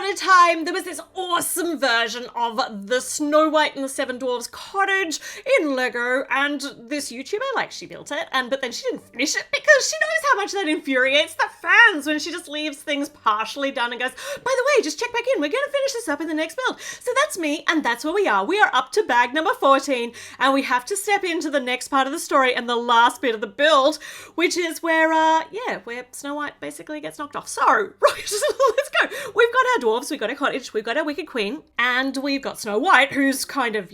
upon a time, there was this awesome version of the Snow White and the Seven Dwarfs Cottage in Lego, and this YouTuber, like, she built it, but then she didn't finish it because she knows how much that infuriates the fans when she just leaves things partially done and goes, by the way, just check back in, we're going to finish this up in the next build. So that's me, and that's where we are. We are up to bag number 14, and we have to step into the next part of the story and the last bit of the build, which is where Snow White basically gets knocked off. So, right, let's go. We've got our dwarves, we've got our cottage, we've got our wicked queen, and we've got Snow White, who's kind of,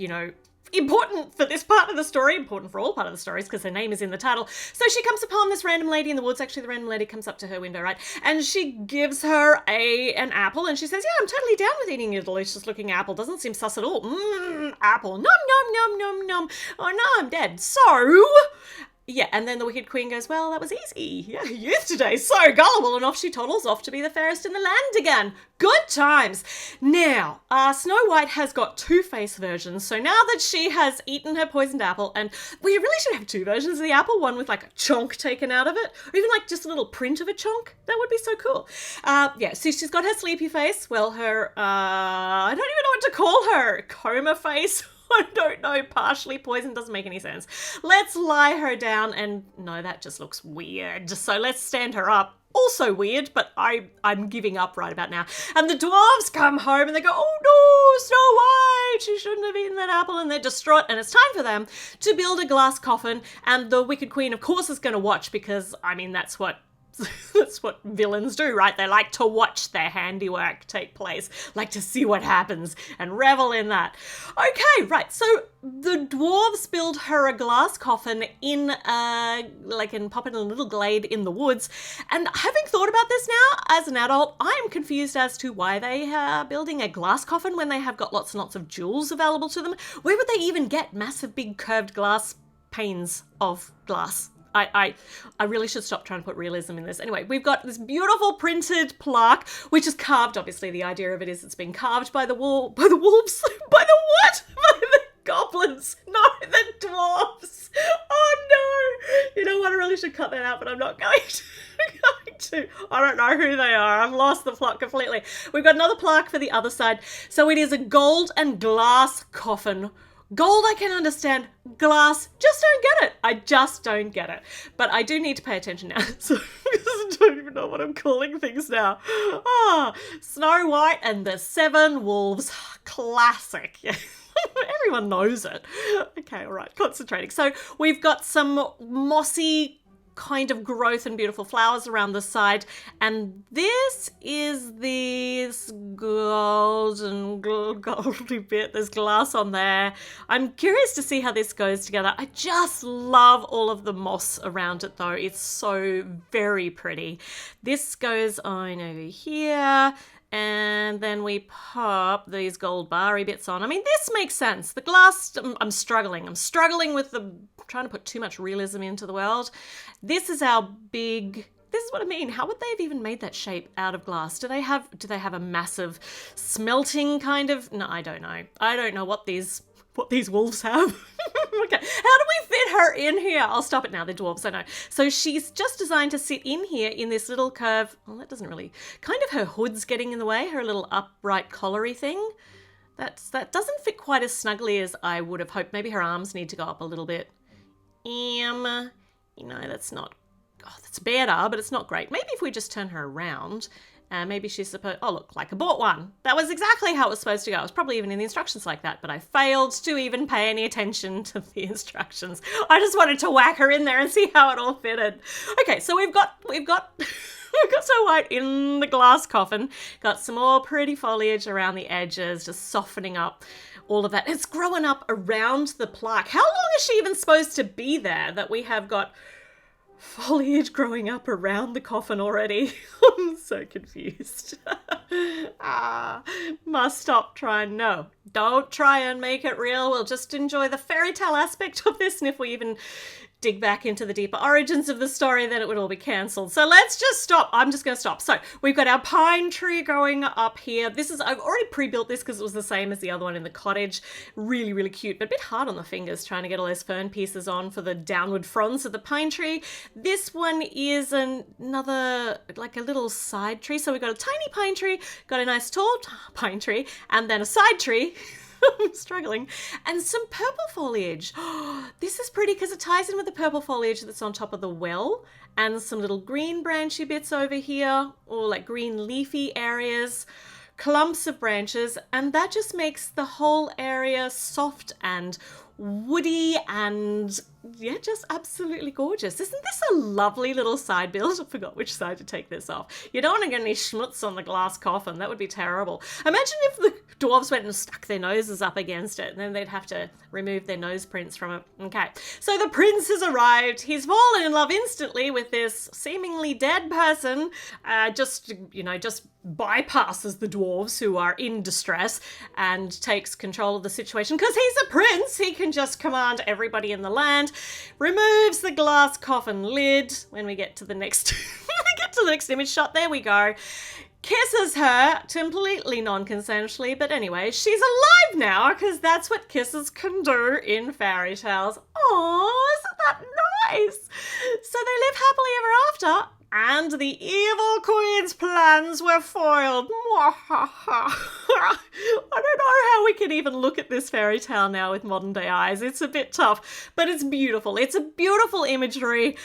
important for this part of the story, important for all part of the stories because her name is in the title. So she comes upon this random lady in the woods. Actually, the random lady comes up to her window, right? And she gives her an apple, and she says, yeah, I'm totally down with eating a delicious looking apple. Doesn't seem sus at all. Apple. Nom, nom, nom, nom, nom. Oh, no, I'm dead. So... yeah, and then the Wicked Queen goes, well, that was easy. Yeah, youth today, so gullible, and off she toddles off to be the fairest in the land again. Good times. Now, Snow White has got two-face versions, so now that she has eaten her poisoned apple, and we really should have two versions of the apple, one with like a chunk taken out of it, or even like just a little print of a chunk. That would be so cool. So she's got her sleepy face, well, her, I don't even know what to call her, coma face. I don't know, partially poisoned, doesn't make any sense. Let's lie her down, and no, that just looks weird. So let's stand her up. Also weird, but I'm giving up right about now. And the dwarves come home and they go, oh no, Snow White, she shouldn't have eaten that apple, and they're distraught, and it's time for them to build a glass coffin, and the Wicked Queen, of course, is going to watch because, I mean, that's what villains do, right? They like to watch their handiwork take place, like to see what happens and revel in that. Okay, right, so the dwarves build her a glass coffin and pop it in a little glade in the woods, and having thought about this now as an adult, I am confused as to why they are building a glass coffin when they have got lots and lots of jewels available to them. Where would they even get massive big curved glass panes of glass? I really should stop trying to put realism in this. Anyway, we've got this beautiful printed plaque, which is carved. Obviously, the idea of it is it's been carved by the wolves. By the what? By the goblins. No, the dwarves. Oh no. You know what? I really should cut that out, but I'm not going to. I don't know who they are. I've lost the plot completely. We've got another plaque for the other side. So it is a gold and glass coffin. Gold I can understand, glass, just don't get it. I just don't get it. But I do need to pay attention now, so I don't even know what I'm calling things now. Snow White and the Seven Wolves, classic. Yeah. Everyone knows it. Okay, all right, concentrating. So we've got some mossy kind of growth and beautiful flowers around the side, and this is this goldy bit. There's glass on there. I'm curious to see how this goes together. I just love all of the moss around it though. It's so very pretty. This goes on over here, and then we pop these gold barry bits on. I mean, this makes sense. The glass, I'm struggling with trying to put too much realism into the world. This is our big, this is what I mean. How would they have even made that shape out of glass? Do they have a massive smelting kind of, no, I don't know. I don't know what these wolves have. Okay, how do we fit her in here? I'll stop it now, they're dwarves, I know. So she's just designed to sit in here in this little curve. Well, that doesn't really, kind of her hood's getting in the way, her little upright collary thing. That doesn't fit quite as snugly as I would have hoped. Maybe her arms need to go up a little bit. That's not, that's better, but it's not great. Maybe if we just turn her around, maybe she's supposed, oh look, like I bought one. That was exactly how it was supposed to go. It was probably even in the instructions like that, but I failed to even pay any attention to the instructions. I just wanted to whack her in there and see how it all fitted. Okay, so we've got we've got Snow White in the glass coffin. Got some more pretty foliage around the edges, just softening up all of that. It's growing up around the plaque. How long is she even supposed to be there that we have got foliage growing up around the coffin already? I'm so confused. Must stop trying. No, don't try and make it real. We'll just enjoy the fairy tale aspect of this, and if we even dig back into the deeper origins of the story, then it would all be cancelled. So let's just stop. I'm just going to stop. So we've got our pine tree going up here. I've already pre-built this because it was the same as the other one in the cottage. Really, really cute, but a bit hard on the fingers trying to get all those fern pieces on for the downward fronds of the pine tree. This one is another, like a little side tree. So we've got a tiny pine tree, got a nice tall pine tree, and then a side tree. I'm struggling. And some purple foliage. This is pretty because it ties in with the purple foliage that's on top of the well, and some little green branchy bits over here, or like green leafy areas, clumps of branches, and that just makes the whole area soft and woody and yeah, just absolutely gorgeous. Isn't this a lovely little side build? I forgot which side to take this off. You don't want to get any schmutz on the glass coffin. That would be terrible. Imagine if the dwarves went and stuck their noses up against it, and then they'd have to remove their nose prints from it. Okay, so the prince has arrived. He's fallen in love instantly with this seemingly dead person. Just bypasses the dwarves who are in distress and takes control of the situation because he's a prince. He can just command everybody in the land. Removes the glass coffin lid when we get to the next image shot. There we go. Kisses her completely non-consensually, but anyway, she's alive now because that's what kisses can do in fairy tales. Oh, isn't that nice? So they live happily ever after, and the evil queen's plans were foiled. I don't know how we can even look at this fairy tale now with modern day eyes. It's a bit tough, but it's beautiful. It's a beautiful imagery.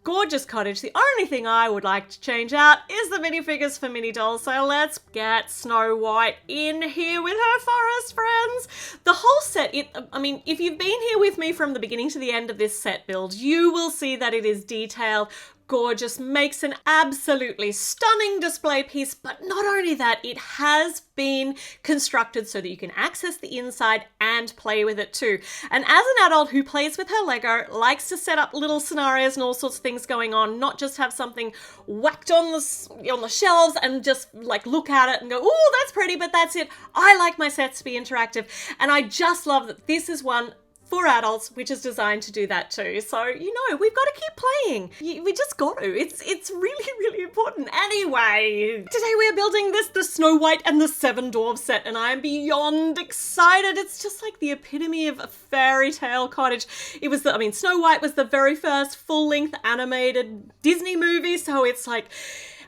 Gorgeous cottage. The only thing I would like to change out is the minifigures for Minidolls. So let's get Snow White in here with her forest friends. The whole set, if you've been here with me from the beginning to the end of this set build, you will see that it is detailed, gorgeous, makes an absolutely stunning display piece, but not only that, it has been constructed so that you can access the inside and play with it too. And as an adult who plays with her Lego, likes to set up little scenarios and all sorts of things going on, not just have something whacked on the shelves and just like look at it and go, oh, that's pretty, but that's it. I like my sets to be interactive, and I just love that this is one for adults, which is designed to do that too. So, we've got to keep playing. We just got to. It's really, really important. Anyway, today we are building the Snow White and the Seven Dwarfs set, and I'm beyond excited. It's just like the epitome of a fairy tale cottage. Snow White was the very first full-length animated Disney movie, so it's like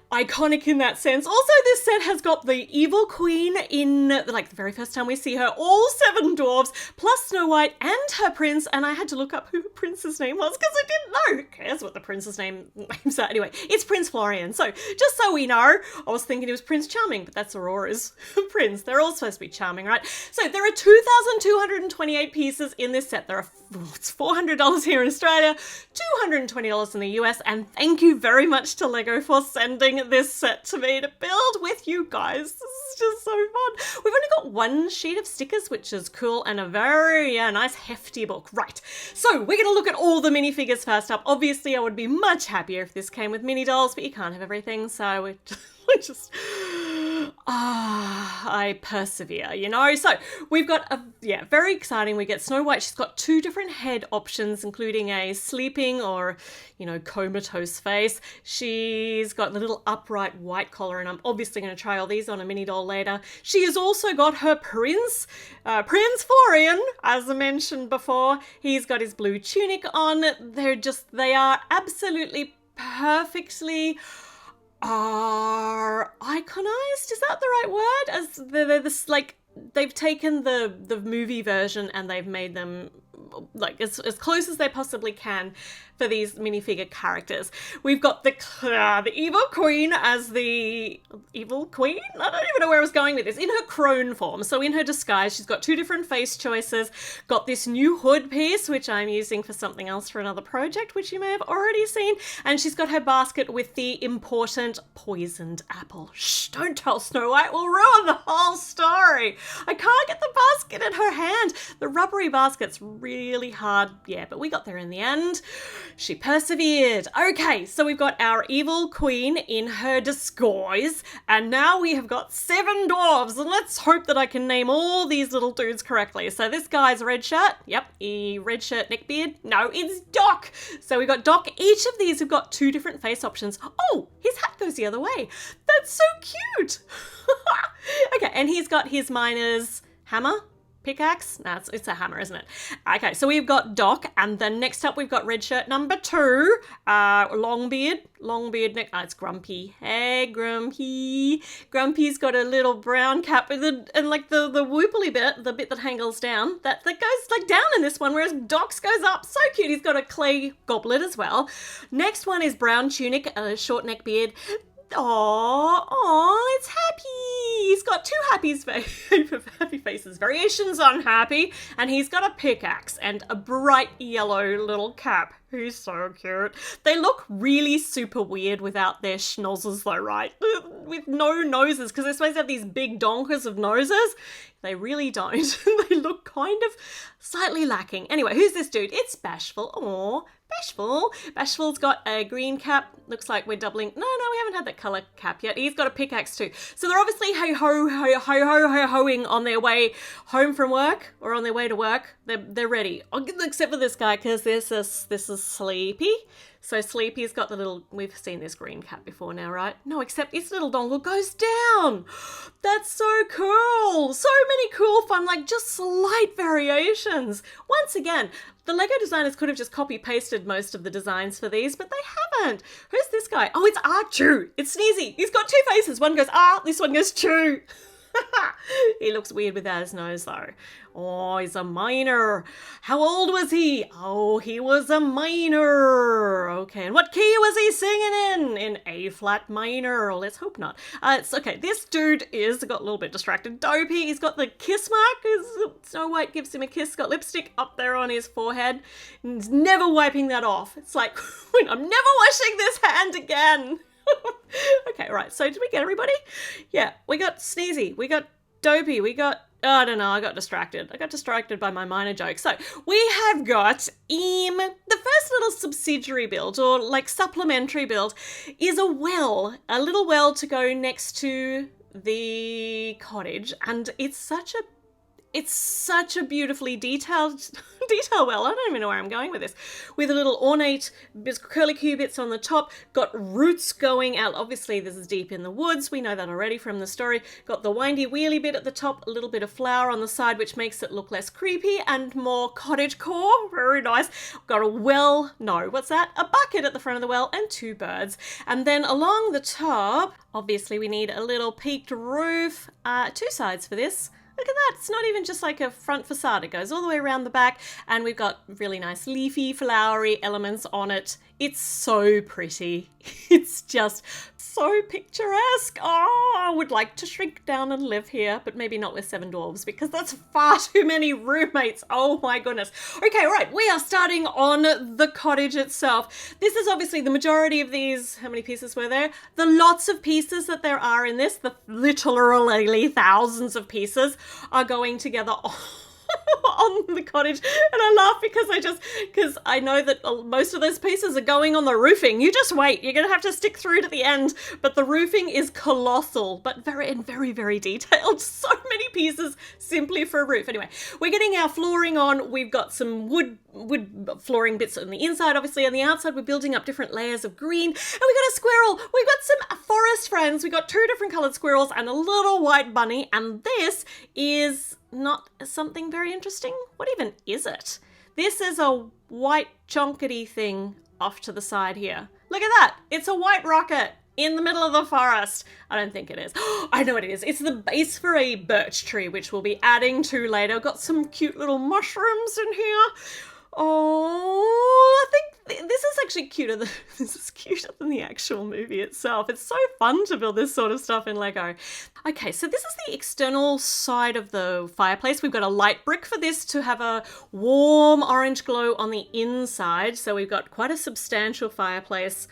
iconic in that sense. Also, this set has got the evil queen in, like, the very first time we see her, all seven dwarves, plus Snow White and her prince, and I had to look up who the prince's name was because I didn't know. Who cares what the prince's names are? Anyway, it's Prince Florian. So, just so we know, I was thinking it was Prince Charming, but that's Aurora's prince. They're all supposed to be charming, right? So, there are 2,228 pieces in this set. It's $400 here in Australia, $220 in the US, and thank you very much to Lego for sending this set to me to build with you guys. This is just so fun. We've only got one sheet of stickers, which is cool, and a very nice hefty book. Right, so we're going to look at all the minifigures first up. Obviously, I would be much happier if this came with mini dolls, but you can't have everything, so we're just I persevere, So we've got very exciting. We get Snow White. She's got two different head options, including a sleeping or, comatose face. She's got the little upright white collar, and I'm obviously going to try all these on a mini doll later. She has also got her Prince Florian, as I mentioned before. He's got his blue tunic on. They are absolutely perfectly are iconized, is that the right word? As they're this, like, they've taken the movie version and they've made them like as close as they possibly can for these minifigure characters. We've got the evil queen as the evil queen? I don't even know where I was going with this. In her crone form, so in her disguise, she's got two different face choices. Got this new hood piece, which I'm using for something else for another project, which you may have already seen. And she's got her basket with the important poisoned apple. Shh, don't tell Snow White, we'll ruin the whole story. I can't get the basket in her hand. The rubbery basket's really really hard. Yeah, but we got there in the end. She persevered. Okay, so we've got our evil queen in her disguise, and now we have got 7 dwarves, and let's hope that I can name all these little dudes correctly. So this guy's red shirt. Yep, red shirt, neckbeard. No, it's Doc. So we've got Doc. Each of these have got 2 different face options. Oh, his hat goes the other way. That's so cute. Okay, and he's got his miner's hammer. Pickaxe? No, it's a hammer, isn't it? Okay, so we've got Doc, and then next up we've got red shirt number 2, Longbeard neck. Oh, it's Grumpy. Hey, Grumpy. Grumpy's got a little brown cap with and like the whoopily bit, the bit that hangles down, that goes like down in this one, whereas Doc's goes up. So cute. He's got a clay goblet as well. Next one is brown tunic, a short neck beard. Oh, it's Happy. He's got 2 happy faces, variations on Happy, and he's got a pickaxe and a bright yellow little cap. He's so cute. They look really super weird without their schnozzles though, right? With no noses, because they're supposed to have these big donkers of noses. They really don't. They look kind of slightly lacking. Anyway, who's this dude? It's Bashful. Aw, Bashful. Bashful's got a green cap. Looks like we're doubling. No, we haven't had that colour cap yet. He's got a pickaxe too. So they're obviously hoing on their way home from work or on their way to work. They're ready. Except for this guy, because this is Sleepy. So Sleepy's got the little, we've seen this green cap before now, right? No, except his little dongle goes down. That's so cool. So many cool fun, like just slight variations. Once again, the Lego designers could have just copy-pasted most of the designs for these, but they haven't. Who's this guy? Oh, it's Achoo. It's Sneezy. He's got 2 faces. One goes, this one goes, choo. He looks weird without his nose though. Oh, he's a miner. How old was he? Oh, he was a miner. Okay, and what key was he singing in? In A flat minor. Let's hope not. It's okay. This dude got a little bit distracted. Dopey. He's got the kiss mark. Snow White gives him a kiss. Got lipstick up there on his forehead. And he's never wiping that off. It's like, I'm never washing this hand again. Okay, right, so did we get everybody? Yeah, we got Sneezy, we got Dopey, we got, I don't know, I got distracted. I got distracted by my minor joke. So we have got the first little subsidiary build, or like supplementary build, is a little well to go next to the cottage, and it's such a beautifully detailed well. I don't even know where I'm going with this. With a little ornate curly-cue bits on the top, got roots going out. Obviously, this is deep in the woods. We know that already from the story. Got the windy wheelie bit at the top, a little bit of flower on the side, which makes it look less creepy and more cottagecore. Very nice. Got a a bucket at the front of the well and 2 birds. And then along the top, obviously we need a little peaked roof. 2 sides for this. Look at that, it's not even just like a front facade, it goes all the way around the back, and we've got really nice leafy, flowery elements on it. It's so pretty. It's just so picturesque. Oh, I would like to shrink down and live here, but maybe not with 7 dwarves, because that's far too many roommates. Oh my goodness. Okay, right, we are starting on the cottage itself. This is obviously the majority of these. How many pieces were there? The lots of pieces that there are in this, the literally thousands of pieces, are going together on the cottage. And I laugh because I know that most of those pieces are going on the roofing. You just wait, you're gonna have to stick through to the end, but the roofing is colossal, but very, very detailed. So many pieces simply for a roof. Anyway, we're getting our flooring on. We've got some wood flooring bits on the inside, obviously. On the outside, we're building up different layers of green, and we got a squirrel. We got some forest friends. We got 2 different colored squirrels and a little white bunny, and this is not something very interesting. What even is it? This is a white chonkety thing off to the side here. Look at that. It's a white rocket in the middle of the forest. I don't think it is. I know what it is. It's the base for a birch tree, which we'll be adding to later. Got some cute little mushrooms in here. Oh, I think this is actually cuter than the actual movie itself. It's so fun to build this sort of stuff in Lego. Okay, so this is the external side of the fireplace. We've got a light brick for this to have a warm orange glow on the inside. So we've got quite a substantial fireplace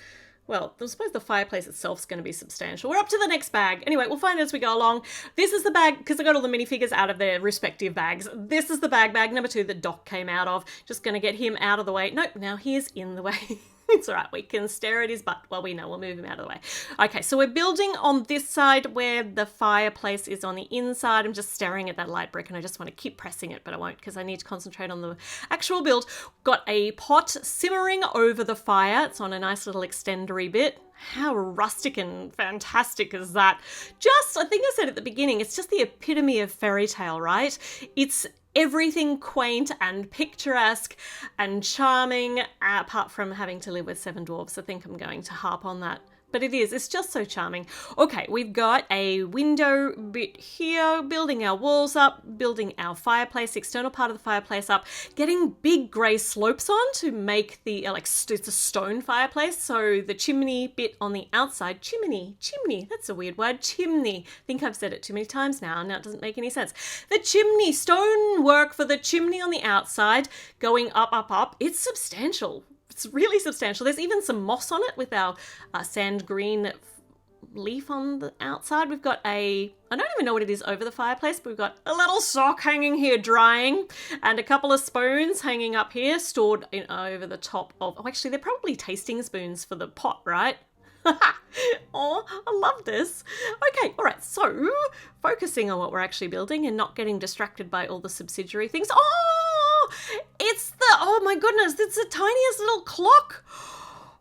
Well, I suppose the fireplace itself is going to be substantial. We're up to the next bag. Anyway, we'll find it as we go along. This is the bag, because I got all the minifigures out of their respective bags. This is the bag number 2 that Doc came out of. Just going to get him out of the way. Nope, now he is in the way. It's all right, we can stare at his butt. Well, we know, we'll move him out of the way. Okay, so we're building on this side where the fireplace is on the inside. I'm just staring at that light brick and I just want to keep pressing it, but I won't because I need to concentrate on the actual build. Got a pot simmering over the fire. It's on a nice little extendery bit. How rustic and fantastic is that? Just, I think I said at the beginning, it's just the epitome of fairy tale, right? It's everything quaint and picturesque and charming, apart from having to live with 7 dwarfs. I think I'm going to harp on that. But it's just so charming. Okay, we've got a window bit here, building our walls up, building our fireplace, external part of the fireplace up, getting big grey slopes on to make the, it's a stone fireplace, so the chimney bit on the outside, chimney, that's a weird word, chimney. I think I've said it too many times now it doesn't make any sense. The chimney, stone work for the chimney on the outside, going up, it's substantial. It's really substantial. There's even some moss on it with our sand green leaf on the outside. We've got I don't even know what it is over the fireplace, but we've got a little sock hanging here drying and a couple of spoons hanging up here stored over the top of, actually they're probably tasting spoons for the pot, right? Oh, I love this. Okay, all right, so focusing on what we're actually building and not getting distracted by all the subsidiary things. Oh my goodness, it's the tiniest little clock.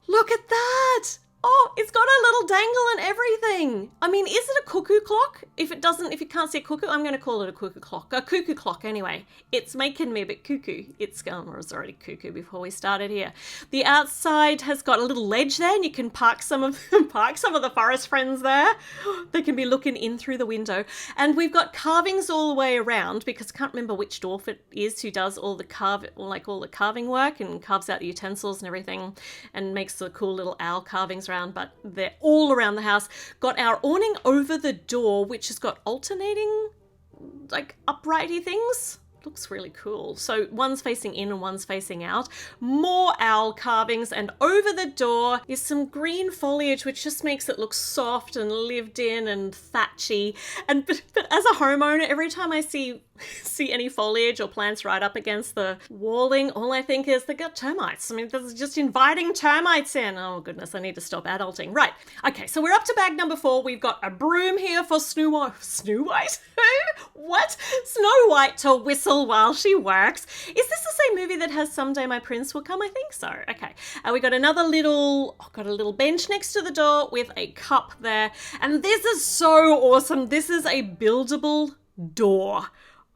Look at that. Oh, it's got a little dangle and everything. I mean, is it a cuckoo clock? If you can't see a cuckoo, I'm going to call it a cuckoo clock. A cuckoo clock anyway. It's making me a bit cuckoo. It was already cuckoo before we started here. The outside has got a little ledge there and you can park some of the forest friends there. They can be looking in through the window. And we've got carvings all the way around because I can't remember which dwarf it is who does all the carving work and carves out the utensils and everything and makes the cool little owl carvings around, but they're all around the house. Got our awning over the door, which has got alternating, uprighty things. Looks really cool. So one's facing in and one's facing out. More owl carvings, and over the door is some green foliage, which just makes it look soft and lived in and thatchy. But as a homeowner, every time I see any foliage or plants right up against the walling, all I think is they got termites. I mean, this is just inviting termites in. Oh goodness, I need to stop adulting. Right. Okay, so we're up to bag number 4. We've got a broom here for Snow White? What? Snow White to whistle while she works. Is this the same movie that has Someday My Prince Will Come? I think so. Okay. We got another little bench next to the door with a cup there. And this is so awesome. This is a buildable door.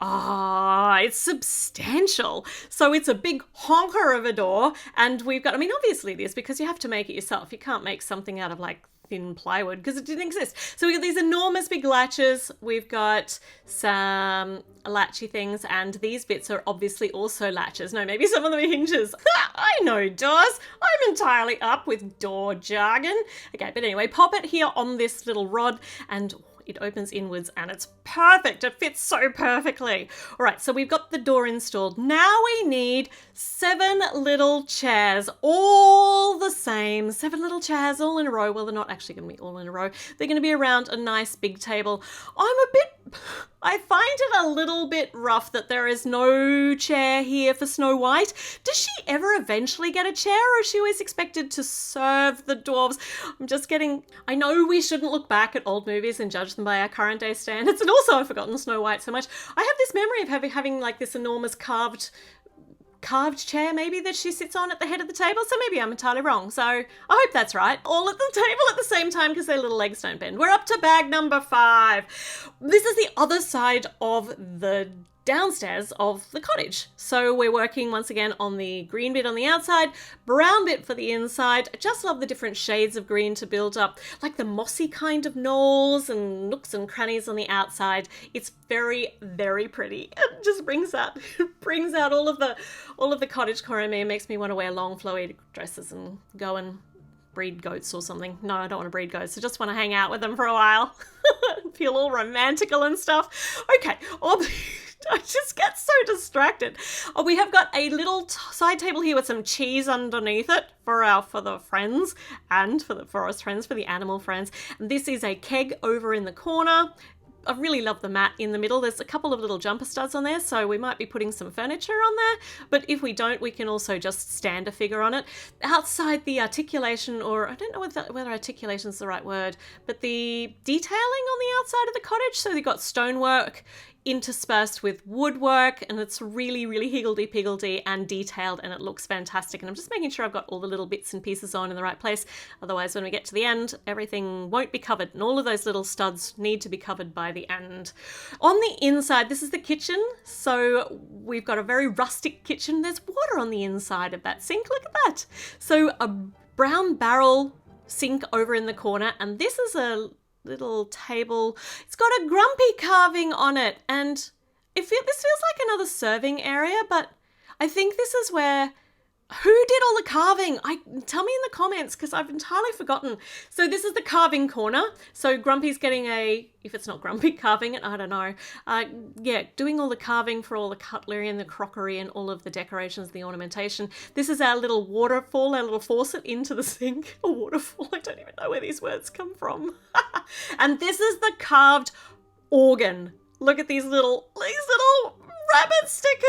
It's substantial. So it's a big honker of a door, and we've got, obviously it is because you have to make it yourself. You can't make something out of thin plywood because it didn't exist. So we got these enormous big latches. We've got some latchy things, and these bits are obviously also latches. No, maybe some of them are hinges. I know doors. I'm entirely up with door jargon. Okay, but anyway, pop it here on this little rod and it opens inwards and it's perfect. It fits so perfectly. All right, so we've got the door installed. Now we need 7 little chairs, all the same. 7 little chairs all in a row. Well, they're not actually going to be all in a row. They're going to be around a nice big table. I find it a little bit rough that there is no chair here for Snow White. Does she ever eventually get a chair, or is she always expected to serve the dwarves? I know we shouldn't look back at old movies and judge them by our current day standards, and also I've forgotten Snow White so much. I have this memory of having this enormous carved chair maybe that she sits on at the head of the table, so maybe I'm entirely wrong. So I hope that's right. All at the table at the same time because their little legs don't bend. We're up to bag number 5. This is the other side of the downstairs of the cottage. So we're working once again on the green bit on the outside, brown bit for the inside. I just love the different shades of green to build up, like the mossy kind of knolls and nooks and crannies on the outside. It's very, very pretty. It just brings out all of the cottage core in me and makes me want to wear long flowy dresses and go and breed goats or something. No, I don't want to breed goats. I just want to hang out with them for a while. Feel all romantical and stuff. Okay. I just get so distracted. Oh, we have got a little side table here with some cheese underneath it for the friends and for us friends, for the animal friends. And this is a keg over in the corner. I really love the mat in the middle. There's a couple of little jumper studs on there, so we might be putting some furniture on there. But if we don't, we can also just stand a figure on it. Outside the articulation, or I don't know whether articulation is the right word, but the detailing on the outside of the cottage. So they've got stonework interspersed with woodwork, and it's really, really higgledy-piggledy and detailed, and it looks fantastic. And I'm just making sure I've got all the little bits and pieces on in the right place. Otherwise, when we get to the end, everything won't be covered, and all of those little studs need to be covered by the end. On the inside, this is the kitchen. So we've got a very rustic kitchen. There's water on the inside of that sink. Look at that. So a brown barrel sink over in the corner, and this is a little table. It's got a grumpy carving on it, and this feels like another serving area, but I think this is where... Who did all the carving? Tell me in the comments, because I've entirely forgotten. So this is the carving corner. So Grumpy's getting if it's not Grumpy carving it, I don't know. Doing all the carving for all the cutlery and the crockery and all of the decorations, the ornamentation. This is our little waterfall, our little faucet into the sink. A waterfall, I don't even know where these words come from. And this is the carved organ. Look at these little rabbit stickers.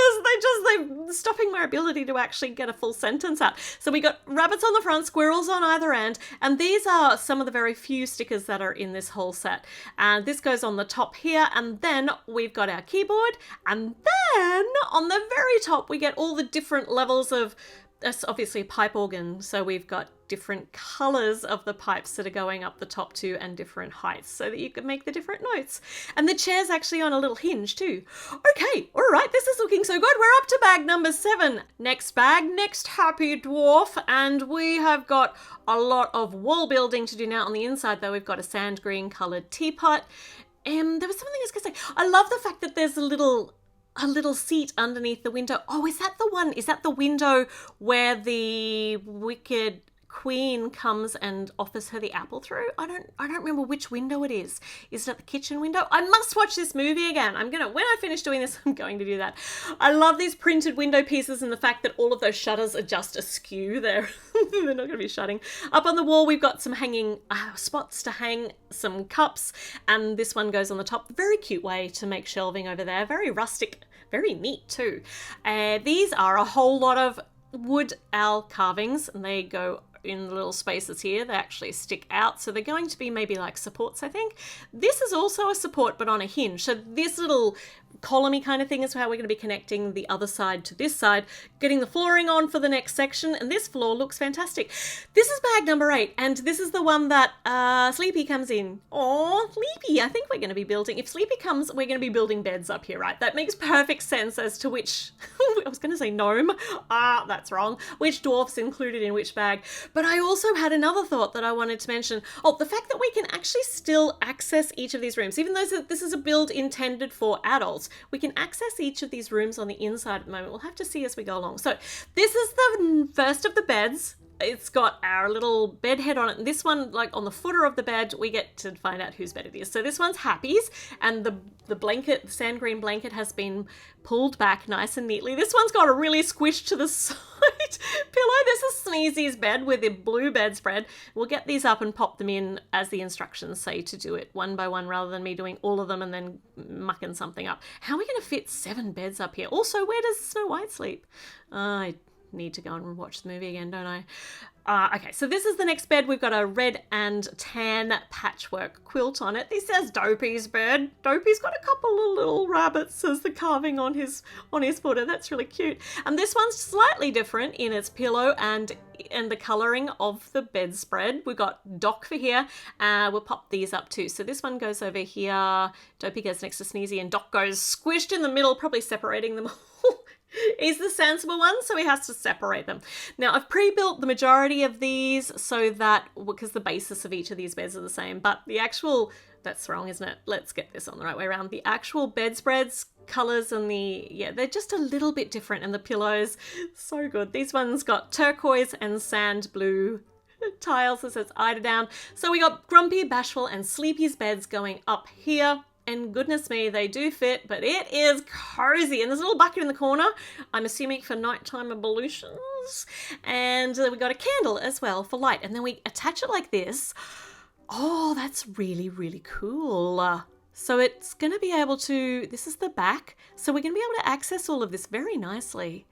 They're stopping my ability to actually get a full sentence out. So we got rabbits on the front, squirrels on either end, and these are some of the very few stickers that are in this whole set. And this goes on the top here, and then we've got our keyboard, and then on the very top we get all the different levels of... That's obviously a pipe organ, so we've got different colours of the pipes that are going up the top too, and different heights, so that you can make the different notes. And the chair's actually on a little hinge too. Okay, all right, this is looking so good. We're up to bag number 7. Next bag, next happy dwarf, and we have got a lot of wall building to do now. On the inside though, we've got a sand green coloured teapot. There was something I was going to say. I love the fact that there's a little seat underneath the window. Oh, is that the one? Is that the window where the wicked queen comes and offers her the apple through? I don't remember which window it is. Is it at the kitchen window? I must watch this movie again. When I finish doing this, I'm going to do that. I love these printed window pieces and the fact that all of those shutters are just askew. They're not going to be shutting. Up on the wall, we've got some hanging spots to hang some cups, and this one goes on the top. Very cute way to make shelving over there. Very rustic, very neat too. These are a whole lot of wood owl carvings, and they go in the little spaces here. They actually stick out, so they're going to be maybe like supports, I think. This is also a support, but on a hinge. So this little columny kind of thing is how we're going to be connecting the other side to this side, getting the flooring on for the next section, and this floor looks fantastic. This is bag number 8, and this is the one that Sleepy comes in. Oh, Sleepy, I think we're going to be building, if Sleepy comes, we're going to be building beds up here, right? That makes perfect sense as to which, I was going to say gnome, that's wrong, which dwarf's included in which bag. But I also had another thought that I wanted to mention. Oh, the fact that we can actually still access each of these rooms, even though this is a build intended for adults, we can access each of these rooms on the inside at the moment. We'll have to see as we go along. So this is the first of the beds. It's got our little bed head on it. And this one, like on the footer of the bed, we get to find out whose bed it is. So this one's Happy's, and the blanket, the sand green blanket, has been pulled back nice and neatly. This one's got a really squish to the side pillow. This is Sneezy's bed with the blue bedspread. We'll get these up and pop them in as the instructions say to do it one by one, rather than me doing all of them and then mucking something up. How are we going to fit 7 beds up here? Also, where does Snow White sleep? I need to go and watch the movie again, don't I? Okay, so this is the next bed. We've got a red and tan patchwork quilt on it. This says Dopey's bed. Dopey's got a couple of little rabbits as the carving on his footer. That's really cute. And this one's slightly different in its pillow and the colouring of the bedspread. We've got Doc for here. We'll pop these up too. So this one goes over here. Dopey goes next to Sneezy, and Doc goes squished in the middle, probably separating them all. He's the sensible one, so he has to separate them. Now, I've pre-built the majority of these so that, because the basis of each of these beds are the same, but the actual, that's wrong, isn't it? Let's get this on the right way around. The actual bedspreads, colours, and they're just a little bit different, and the pillows, so good. These ones got turquoise and sand blue tiles that says Eider down. So we got Grumpy, Bashful, and Sleepy's beds going up here. and goodness me, they do fit, but it is cozy. And there's a little bucket in the corner, I'm assuming for nighttime ablutions. And we got a candle as well for light. And then we attach it like this. Oh, that's really, really cool. So it's going to be able to, this is the back, so we're going to be able to access all of this very nicely.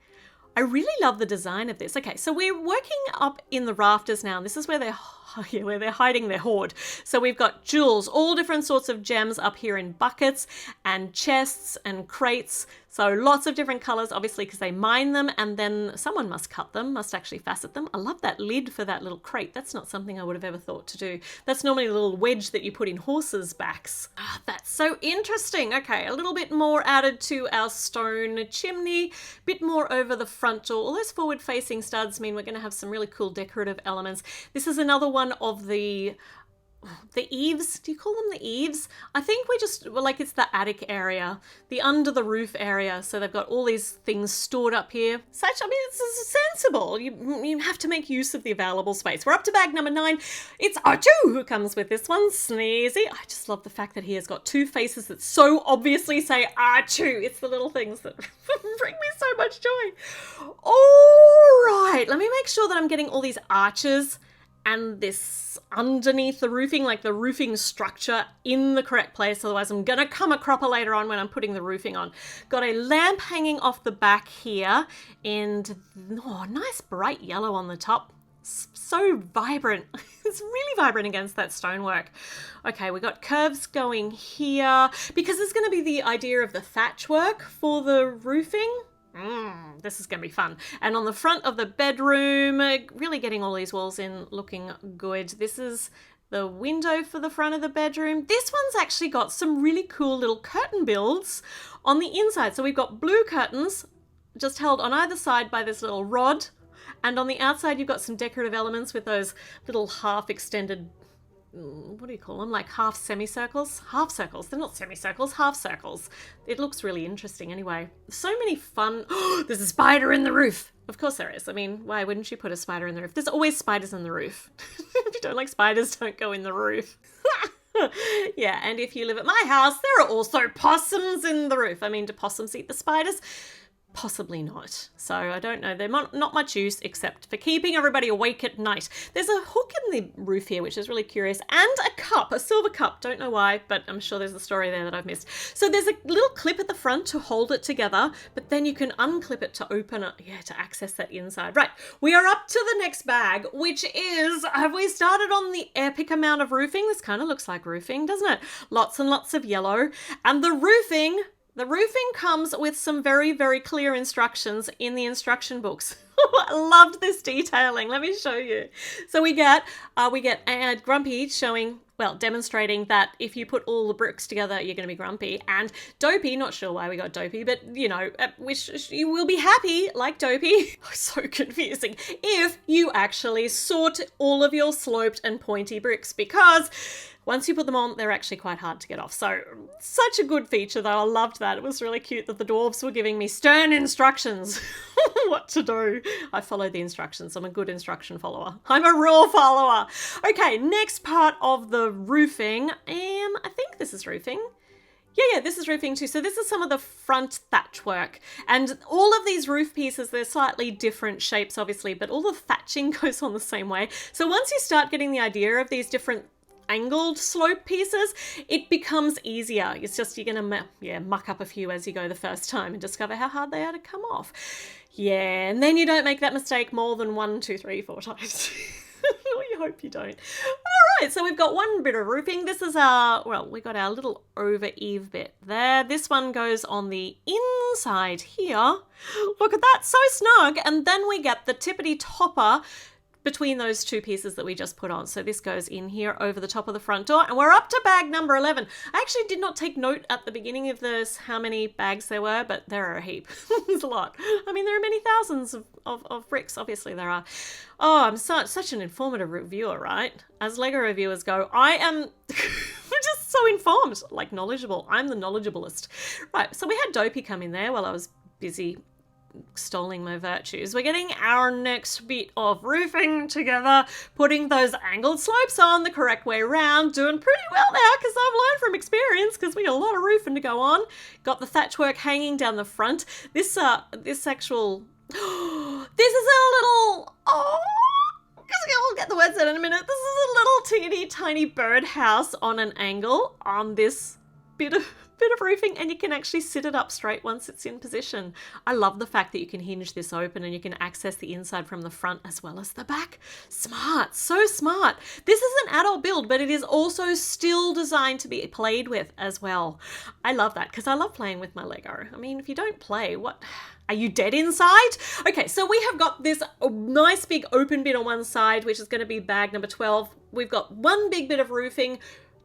I really love the design of this. Okay, so we're working up in the rafters now, and this is where they're hiding their hoard. So we've got jewels, all different sorts of gems up here in buckets and chests and crates. So lots of different colors, obviously, because they mine them, and then someone must cut them, must actually facet them. I love that lid for that little crate. That's not something I would have ever thought to do. That's normally a little wedge that you put in horses' backs. Ah, that's so interesting. Okay, a little bit more added to our stone chimney, bit more over the front door. All those forward-facing studs mean we're going to have some really cool decorative elements. This is another one of the eaves. Do you call them the eaves? I think like it's the attic area, the under the roof area. So they've got all these things stored up here. It's sensible. You have to make use of the available space. We're up to bag number 9. It's Archu who comes with this one. Sneezy. I just love the fact that he has got 2 faces that so obviously say Archu. It's the little things that bring me so much joy. All right, let me make sure that I'm getting all these arches and this underneath the roofing, like the roofing structure in the correct place. Otherwise I'm gonna come a cropper later on when I'm putting the roofing on. Got a lamp hanging off the back here, and nice bright yellow on the top. So vibrant. It's really vibrant against that stonework. Okay, we got curves going here because there's gonna be the idea of the thatch work for the roofing. This is going to be fun. And on the front of the bedroom, really getting all these walls in looking good. This is the window for the front of the bedroom. This one's actually got some really cool little curtain builds on the inside. So we've got blue curtains just held on either side by this little rod. And on the outside, you've got some decorative elements with those little half extended, what do you call them? Like half semicircles? Half circles. They're not semicircles, half circles. It looks really interesting anyway. So many fun... there's a spider in the roof. Of course there is. I mean, why wouldn't you put a spider in the roof? There's always spiders in the roof. If you don't like spiders, don't go in the roof. Yeah, and if you live at my house, there are also possums in the roof. I mean, do possums eat the spiders? Possibly not. So I don't know. They're not much use except for keeping everybody awake at night. There's a hook in the roof here, which is really curious, and a cup, a silver cup. Don't know why, but I'm sure there's a story there that I've missed. So there's a little clip at the front to hold it together, but then you can unclip it to open it, to access that inside. Right, we are up to the next bag, which is, have we started on the epic amount of roofing? This kind of looks like roofing, doesn't it? Lots and lots of yellow. And the roofing comes with some very, very clear instructions in the instruction books. I loved this detailing. Let me show you. So we get Grumpy showing, demonstrating that if you put all the bricks together, you're going to be grumpy. And Dopey, not sure why we got Dopey, but which you will be happy, like Dopey. So confusing. If you actually sort all of your sloped and pointy bricks, because once you put them on, they're actually quite hard to get off. So, such a good feature though. I loved that. It was really cute that the dwarves were giving me stern instructions what to do. I followed the instructions. I'm a good instruction follower. I'm a rule follower. Okay, next part of the roofing. I think this is roofing. Yeah, this is roofing too. So this is some of the front thatch work. And all of these roof pieces, they're slightly different shapes, obviously, but all the thatching goes on the same way. So once you start getting the idea of these different angled slope pieces, it becomes easier. It's just you're gonna muck up a few as you go the first time and discover how hard they are to come off. Yeah, and then you don't make that mistake more than 1, 2, 3, 4 times. We hope you don't. All right, so we've got one bit of roofing. This is we got our little over eave bit there. This one goes on the inside here. Look at that, so snug. And then we get the tippity topper between those 2 pieces that we just put on. So this goes in here over the top of the front door, and we're up to bag number 11. I actually did not take note at the beginning of this how many bags there were, but there are a heap. There's a lot. I mean, there are many thousands of bricks, obviously there are. Oh, I'm such an informative reviewer, right? As Lego reviewers go, I am just so informed, like knowledgeable. I'm the knowledgeablest. Right, so we had Dopey come in there while I was busy extolling my virtues. We're getting our next bit of roofing together, putting those angled slopes on the correct way around, doing pretty well now because I've learned from experience because we got a lot of roofing to go on. Got the thatch work hanging down the front. This actual, this is a little, I'll get the words out in a minute. This is a little teeny tiny birdhouse on an angle on this bit of roofing, and you can actually sit it up straight once it's in position. I love the fact that you can hinge this open and you can access the inside from the front as well as the back. Smart, so smart. This is an adult build, but it is also still designed to be played with as well. I love that because I love playing with my Lego. I mean, if you don't play, what... Are you dead inside? Okay, so we have got this nice big open bit on one side, which is going to be bag number 12. We've got one big bit of roofing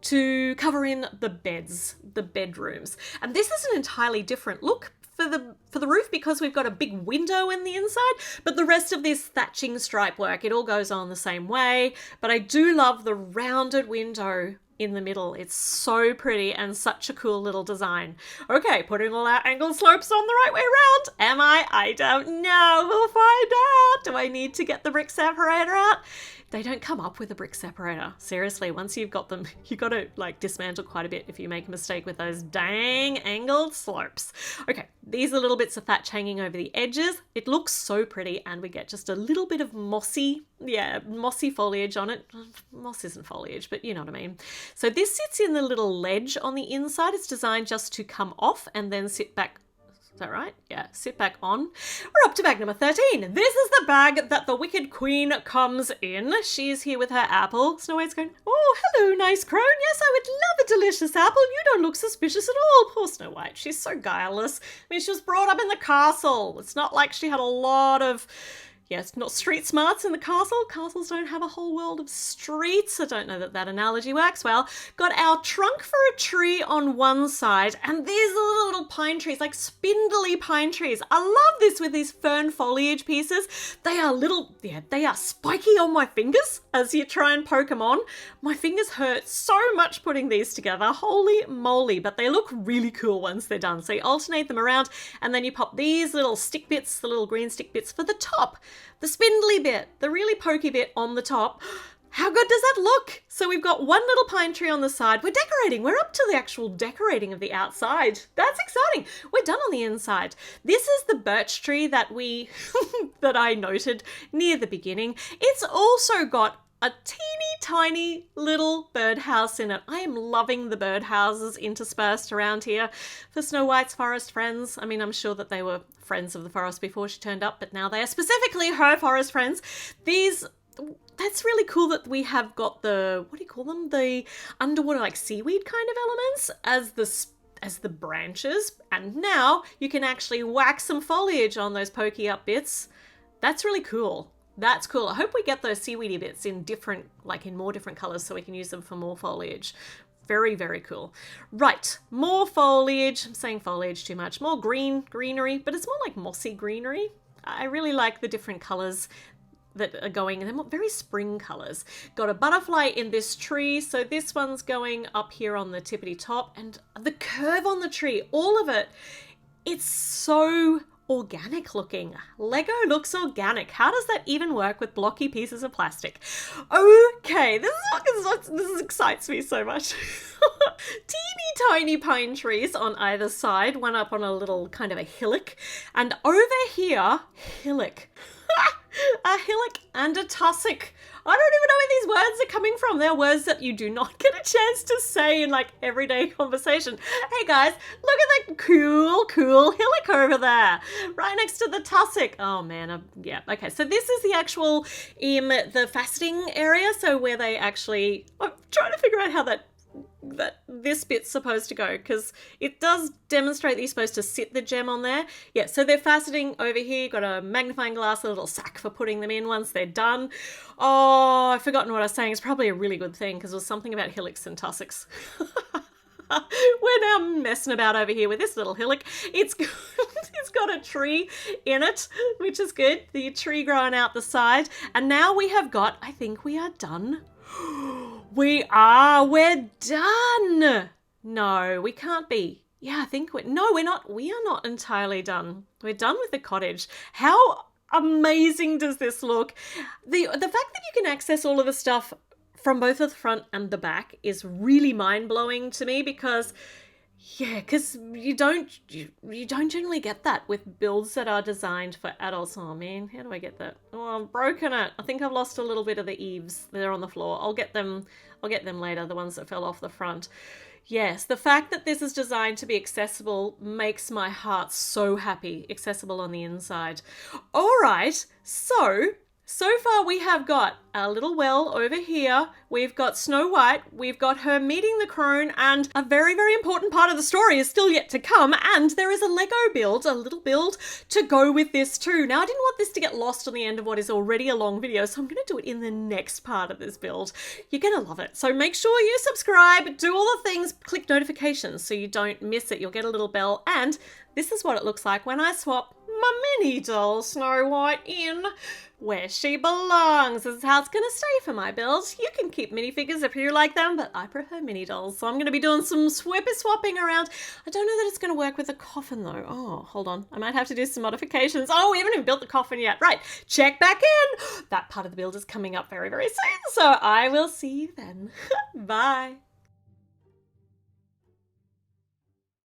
to cover in the beds, the bedrooms. And this is an entirely different look for the roof because we've got a big window in the inside, but the rest of this thatching stripe work, it all goes on the same way. But I do love the rounded window in the middle. It's so pretty and such a cool little design. Okay, putting all our angled slopes on the right way around. Am I? I don't know. We'll find out. Do I need to get the brick separator out? They don't come up with a brick separator. Seriously, once you've got them, you got to like dismantle quite a bit if you make a mistake with those dang angled slopes. Okay, these are little bits of thatch hanging over the edges. It looks so pretty, and we get just a little bit of mossy foliage on it. Moss isn't foliage, but you know what I mean. So this sits in the little ledge on the inside. It's designed just to come off and then sit back. Is that right? Yeah, sit back on. We're up to bag number 13. This is the bag that the Wicked Queen comes in. She's here with her apple. Snow White's going, oh, hello, nice crone. Yes, I would love a delicious apple. You don't look suspicious at all. Poor Snow White. She's so guileless. I mean, she was brought up in the castle. It's not like she had a lot of... Yes, not street smarts in the castle. Castles don't have a whole world of streets. I don't know that that analogy works well. Got our trunk for a tree on one side, and these are little pine trees, like spindly pine trees. I love this with these fern foliage pieces. They are little, they are spiky on my fingers as you try and poke them on. My fingers hurt so much putting these together. Holy moly, but they look really cool once they're done. So you alternate them around, and then you pop these little stick bits, the little green stick bits for the top. The spindly bit, the really pokey bit on the top. How good does that look? So we've got one little pine tree on the side. We're decorating. We're up to the actual decorating of the outside. That's exciting. We're done on the inside. This is the birch tree that that I noted near the beginning. It's also got a teeny tiny little birdhouse in it. I am loving the birdhouses interspersed around here for Snow White's forest friends. I mean, I'm sure that they were friends of the forest before she turned up, but now they are specifically her forest friends. That's really cool that we have got the, what do you call them? The underwater like seaweed kind of elements as the branches. And now you can actually whack some foliage on those pokey up bits. That's really cool. That's cool. I hope we get those seaweedy bits in more different colors so we can use them for more foliage. Very, very cool. Right, more foliage. I'm saying foliage too much. More greenery, but it's more like mossy greenery. I really like the different colors that are going in. They're very spring colors. Got a butterfly in this tree. So this one's going up here on the tippity top, and the curve on the tree, all of it, it's so organic looking. Lego looks organic. How does that even work with blocky pieces of plastic? Okay, this excites me so much. Teeny tiny pine trees on either side, one up on a little kind of a hillock, and over here, hillock. A hillock and a tussock. I don't even know where these words are coming from. They're words that you do not get a chance to say in like everyday conversation. Hey guys, look at that cool hillock over there, right next to the tussock. Oh man, yeah. Okay, so this is the actual the faceting area. So where they actually, I'm trying to figure out how that this bit's supposed to go, because it does demonstrate that you're supposed to sit the gem on there. Yeah, so they're faceting over here. Got a magnifying glass, a little sack for putting them in once they're done. Oh, I've forgotten what I was saying. It's probably a really good thing because it was something about hillocks and tussocks. We're now messing about over here with this little hillock. It's got a tree in it, which is good. The tree growing out the side. And now we have got, I think we are done. We're done. No, we can't be. Yeah, I think we're not. We are not entirely done. We're done with the cottage. How amazing does this look? The fact that you can access all of the stuff from both the front and the back is really mind-blowing to me because you don't generally get that with builds that are designed for adults. Oh man, how do I get that? Oh, I've broken it. I think I've lost a little bit of the eaves. They're on the floor. I'll get them later, the ones that fell off the front. Yes, the fact that this is designed to be accessible makes my heart so happy. Accessible on the inside. All right, so far we have got a little well over here. We've got Snow White. We've got her meeting the crone, and a very, very important part of the story is still yet to come. And there is a Lego build, a little build to go with this too. Now, I didn't want this to get lost on the end of what is already a long video, so I'm going to do it in the next part of this build. You're going to love it. So make sure you subscribe, do all the things, click notifications so you don't miss it. You'll get a little bell, and this is what it looks like when I swap my mini doll Snow White in where she belongs. This is how it's going to stay for my build. You can keep minifigures if you like them, but I prefer mini dolls. So I'm going to be doing some swapping around. I don't know that it's going to work with the coffin though. Oh, hold on. I might have to do some modifications. Oh, we haven't even built the coffin yet. Right, check back in. That part of the build is coming up very, very soon. So I will see you then. Bye.